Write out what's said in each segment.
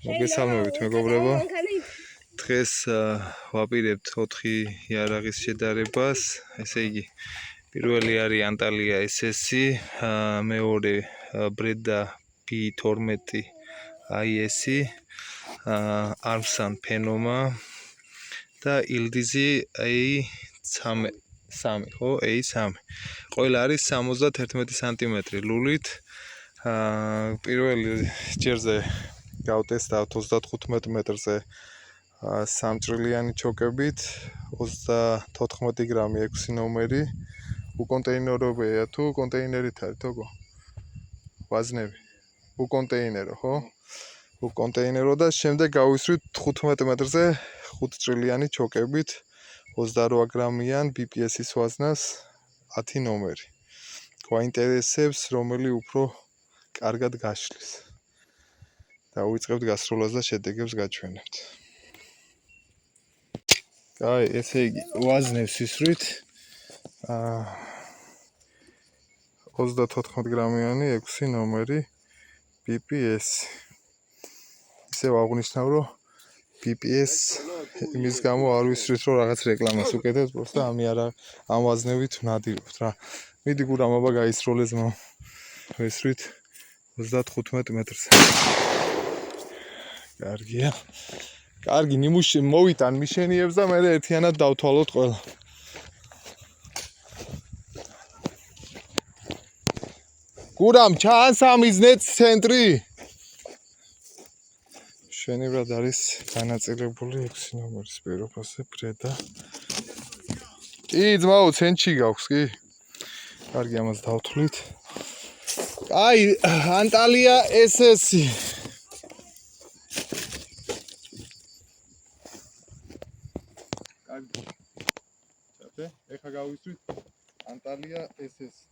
მოგესალმებით მეგობრებო. დღეს ვაპირებთ 4 იარაღის შედარებას. ესე იგი, პირველი არის ანტალია SS-ი, მეორე ბრედა B12 IS-ი, Armsan Phenoma და Ildizi A3, ხო, A3. ყველა არის 71 სანტიმეტრი ლულით. პირველი ჯერზე გავტესტავთ 35 მეტრზე 3 ჭრილიანი ჩოკებით, 34 გრამი 6 ნომერი. უკონტეინერობია თუ კონტეინერით არის თოგო? ვაზნები. უკონტეინერო, ხო? უკონტეინერო და შემდეგ გავისვრით 15 მეტრზე 5 ჭრილიანი ჩოკებით, 28 გრამიან BPS-ის ვაზნას 10 ნომერი. გვაინტერესებს რომელი უფრო კარგად გაშლის. დავიწყებთ გასროლას და შედეგებს გაჩვენებთ. აი, ესე იგი, ვაზნებს ისვრით 34 გრამიანი 6 ნომერი BPS. ისევ აღნიშნავ, რომ BPS იმის გამო არ ვისვრით, რომ რაღაც რეკლამას უკეთებთ, просто ამ ვაზნებით ვნადირობთ რა. მიდი გურამ აბა გაისროლეს მო. ვისვრით 35 მეტრზე. კარგია. კარგი, ნიმუში მოვიტან მიშენიებს და მე ერთიანად დავთვალოთ ყველა. გურამ ჩანს ამიზნეც ცენტრი. შენივრად არის განაწილებული 6 ნომერის პიროფასე ბრედა. კი, ძმაო, ცენტრში გაქვს, კი? კარგი, ამას დავთვლით. აი, ანტალია SS-ი. კარგი. ჩათე, ეხა გავისვრით ანტალია SS-ი.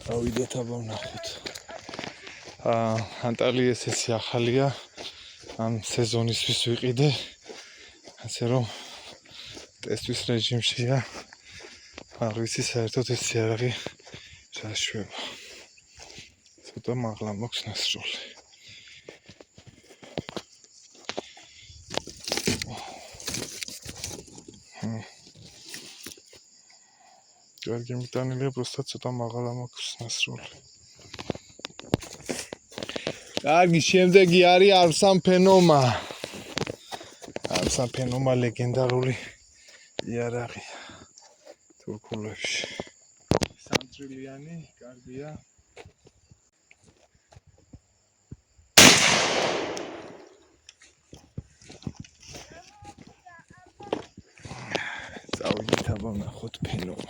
ავიდეთ აბა ვნახოთ. ანტალია SS-ი ახალია. ამ სეზონისთვის ვიყიდე. ასე რომ ტესტვის რეჟიმშია. არ ვიცი საერთოდ ეს იარაღი რა შვება. ცოტა მაღლა მაქვს ნასროლი. კარგი მიტანილია, просто ცოტა მაღლა მაქვს ნასროლი. კარგი, შემდეგი არის Armsan Phenoma. Armsan Phenoma ლეგენდარული იარაღია თურქულებში. 3 ჭრილიანი, კარგია. წავიდეთ აბა ვნახოთ Phenoma.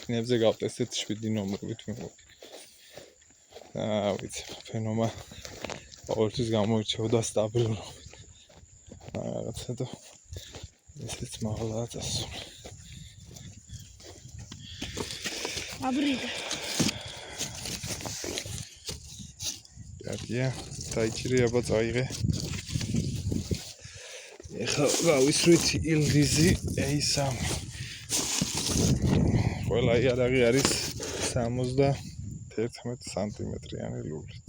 წინებზე გავტესტეთ 7 ნომერით მოვიდა. ვიცი, Phenoma ყოველთვის გამოირჩეოდა სტაბილურობით. რაღაცა და ესეც მაღლაა წასული. აბრიდა. კარგია, დაიჭირე აბა წაიღე. ეხლა გავისვრით Ildizi A3. ყველა იარაღი არის 71 სანტიმეტრიანი ლულით.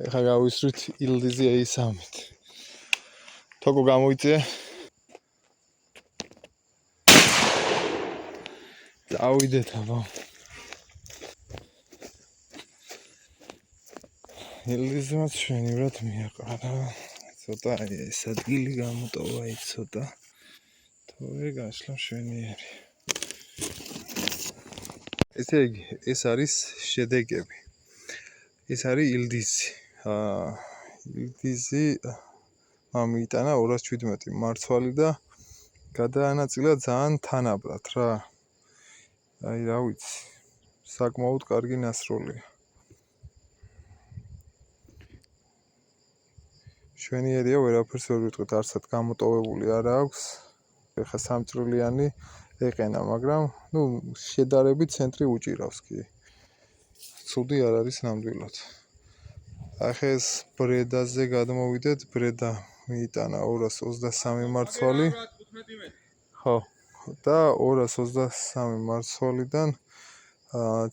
ეხლა გავისვრით Ildizi A3-ით. თოგო გამოიწე. დავიდეთ აბა. Ildizi-მაც შენივრად მიაყარა. ცოტა ეს ადგილი გამოტოვა ცოტა. თორე გაშლა შენიერი. ესე იგი, ეს არის შედეგები. ეს არის Ildizi. Ildizi ამიტანა 217 მარცვალი და გადაანაწილა ძალიან თანაბრად რა. აი რა ვიცი, საკმაოდ კარგი ნასროლია. შვენიერია, ვერაფერს ვერ ვიტყვით, არცად გამოტოვებული არ აქვს. ეხლა სამჭრილიანი ეყენა, მაგრამ შედარებით ცენტრი უჭირავს კი. ცუდი არ არის ნამდვილად. ახლა ეს ბრედაზე გადმოვიდეთ, ბრედა მიიტანა 223 მარცვალი. ხო, და 223 მარცვალიდან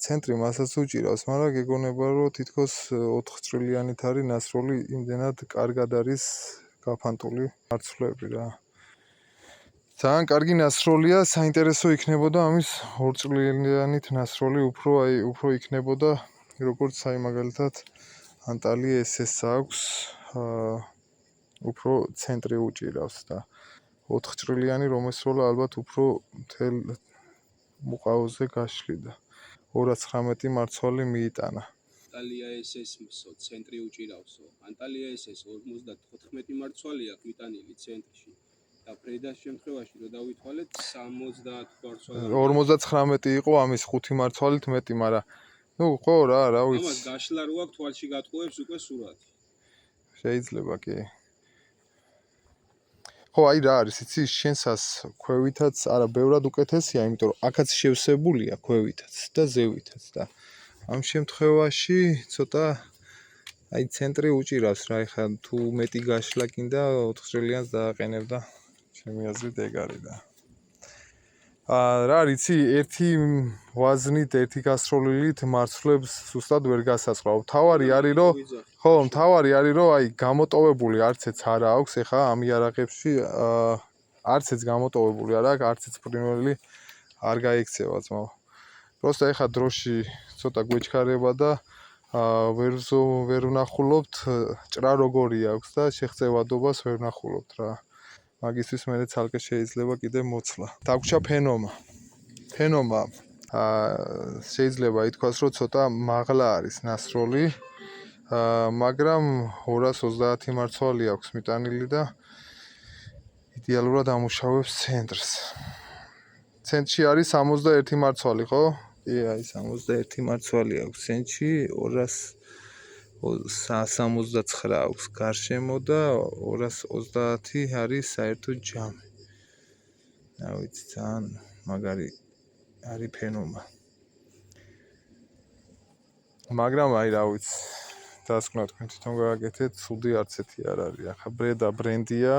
ცენტრი მასაც უჭირავს, მაგრამ გეგონება რომ თითქოს 4 წრილიანით არის ნასროლი, იმდენად კარგად არის გაფანტული მარცვლები რა. ძალიან კარგი ნასროლია, საინტერესო იქნებოდა ამის 2 წრილიანით ნასროლი უფრო იქნებოდა, როგორც აი მაგალითად ანტალია SS აქვს, უფრო ცენტრი უჭირავს და 4 წრილიანი რომლის როლა ალბათ უფრო მთელ მუყაოზე გაშლიდა. 219 მარცვალი მიიტანა. ანტალია SS-მსო ცენტრი უჭირავსო. ანტალია SS 54 მარცვალი აქვს მიტანილი ცენტრში. და ბრედას შემთხვევაში რო დავითვალეთ 70 მარცვალი. 59 იყო ამის 5 მარცვალით მეტი, მაგრამ ხო რა ვიცი. ამას გაშლა რო აქვს თვალში გატყუებს უკვე სურათი. შეიძლება კი. ხო, აი რა არის, იცი, შენსას ქვევითაც არა ბევრად უკეთესია, იმიტომ რომ აქაც შევსებულია ქვევითაც და ზევითაც და ამ შემთხვევაში ცოტა აი ცენტრი უჭირავს რა, ეხლა თუ მეტი გაშლა კიდე 4 წრილიანს დააყენებ და ჩემი აზრით ეგ არის და რა არის, იცი, ერთი ვაზნით, ერთი გასროლილით მარცვლებს ზუსტად ვერ გასაწყრავ. თავარი არის რომ ხო, თავარი არის რომ აი გამოტოვებული არცეც არ აქვს, ეხლა ამ იარაღებში არცეც გამოტოვებული არ აქვს, არცეც ფრინველი არ გაიქცევა ძმაო. просто ეხლა დროში ცოტა გვეჩქარება და ვერ ვნახულობთ ჭრა როგორი აქვს და შეღწევადობას ვერ ვნახულობთ რა. მაგისთვის მე ცალკე შეიძლება კიდე მოცლა. დაგვრჩა ფენომა. ფენომა შეიძლება ითქვას რომ ცოტა მაღლა არის ნასროლი. მაგრამ 230 მარცვალი აქვს მიტანილი და იდეალურად ამუშავებს ცენტრს. ცენტრში არის 61 მარცვალი, ხო? კი, აი 61 მარცვალი აქვს ცენტრში, 269 აქვს გარშემო და 230 არის საერთო ჯამი. რა ვიცი, ძალიან მაგარი არის ფენომა. მაგრამ აი რა ვიცი, დასკვნა თქვენ თვითონ გააკეთეთ, ცუდი არცეთი არ არის. ახლა ბრედა ბრენდია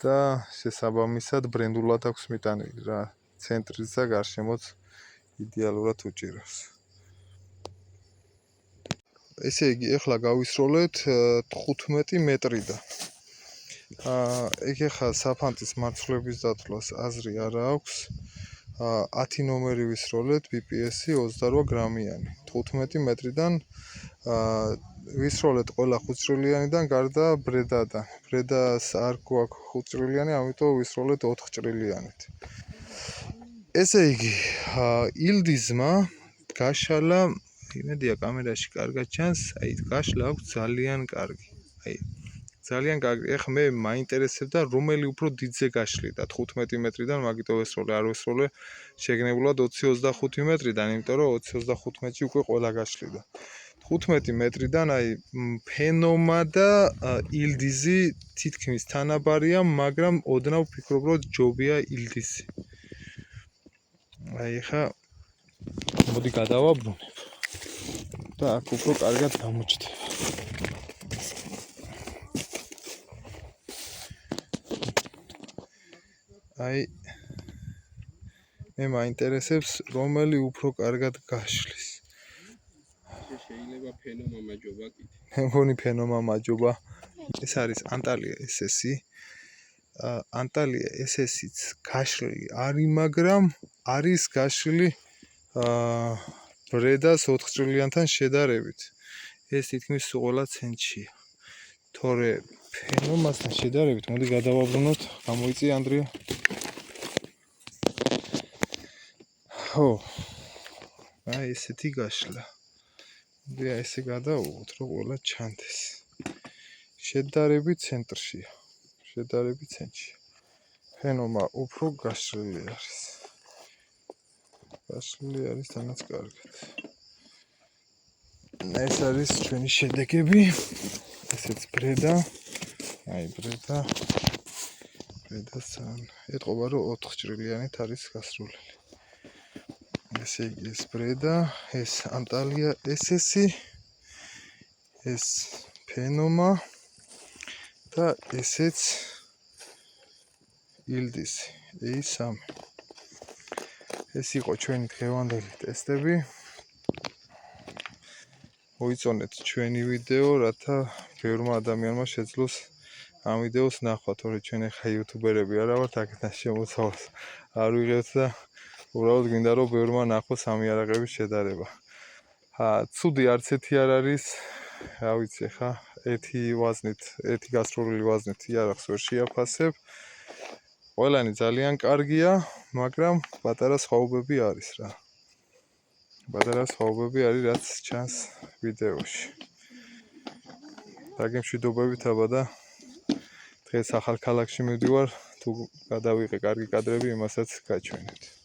და შესაბამისად ბრენდულად აქვს მიტანილი რა. ცენტრის და გარშემოც იდეალურად უჭირავს. ესე იგი, ეხლა გავისროლეთ 15 მეტრიდან. ეგ ეხლა საფანტის მარცვლების დათვლას აზრი არ აქვს. 10 ნომერი ვისროლეთ, BPS-ი 28 გრამიანი. 15 მეტრიდან ვისროლეთ ყველა 5 წრილიანიდან გარდა ბრედადან. ბრედას არ გვაქვს 5 წრილიანი, ამიტომ ვისროლეთ 4 წრილიანით. ესე იგი, ილდიზმა გაშალა, იმედია კამერაში კარგად ჩანს, აი გაშლა აქვს ძალიან კარგი. აი ძალიან კარგი. ეხლა მე მაინტერესებდა რომელი უფრო დიდზე გაშლიდა 15 მეტრიდან, მაგიტო ვესროლე, არ ვესროლე შეგნებულად 20-25 მეტრიდან, იმიტომ რომ 20-25 მეტრში უკვე ყველა გაშლიდა. 15 მეტრიდან აი ფენომა და ილდიზი თითქმის თანაბარია, მაგრამ ოდნავ ვფიქრობ რომ ჯობია ილდიზი. აი ხა მოდი გადავაბრუნებ და აქ უფრო კარგად გამოჩნდება. აი მე მაინტერესებს რომელი უფრო კარგად გაშლის. შეიძლება ფენომა მაჯობა კიდე. მე მგონი ფენომა მაჯობა. ეს არის ანტალია SS-ი. ანტალია SS-იც გაშლილი არის, მაგრამ არის გაშლილი ბრედას 4 წრილიანთან შედარებით. ეს თითქმის ყველა ცენტრშია. თორე ფენომასთან შედარებით, მოდი გადავაბრუნოთ, გამოიწია ანდრია. ხო. აი ესეთი გაშლა. მოდი ესე გადავუღოთ, რომ ყველა ჩანდეს. შედარებით ცენტრშია. შედარებით ცენტრშია. ფენომა უფრო გაშლილი არის. გასული არის თანაც კარგად. ეს არის ჩვენი შედეგები. ესეც ბრედა. აი ბრედა. ბრედასთან ეტყობა რომ 4 ჭრილიანით არის გასროლილი. ესე იგი ეს ბრედა, ეს ანტალია SS-ი, ეს ფენომა და ესეც ილდისი A3. ეს იყო ჩვენი დღევანდელი ტესტები. მოიწონეთ ჩვენი ვიდეო, რათა ბევრმა ადამიანმა შეძლოს ამ ვიდეოს ნახვა, თორე ჩვენ ახლა იუთუბერები არა ვართ, აქედან შემოსავალს არ ვიღებთ და უბრალოდ გვინდა რომ ბევრმა ნახოს ამ იარაღების შედარება. ცუდი არც ერთი არ არის, რა ვიცი ხა, ერთი გასროლილი ვაზნით იარაღს ვერ შეაფასებ. ყველანი ძალიან კარგია, მაგრამ პატარა სხვაობები არის რა. პატარა სხვაობები არის, რაც ჩანს ვიდეოში. დაგემშვიდობებით აბა და დღეს ახალ ქალაქში მივდივარ, თუ გადავიღე კარგი კადრები, იმასაც გაჩვენეთ.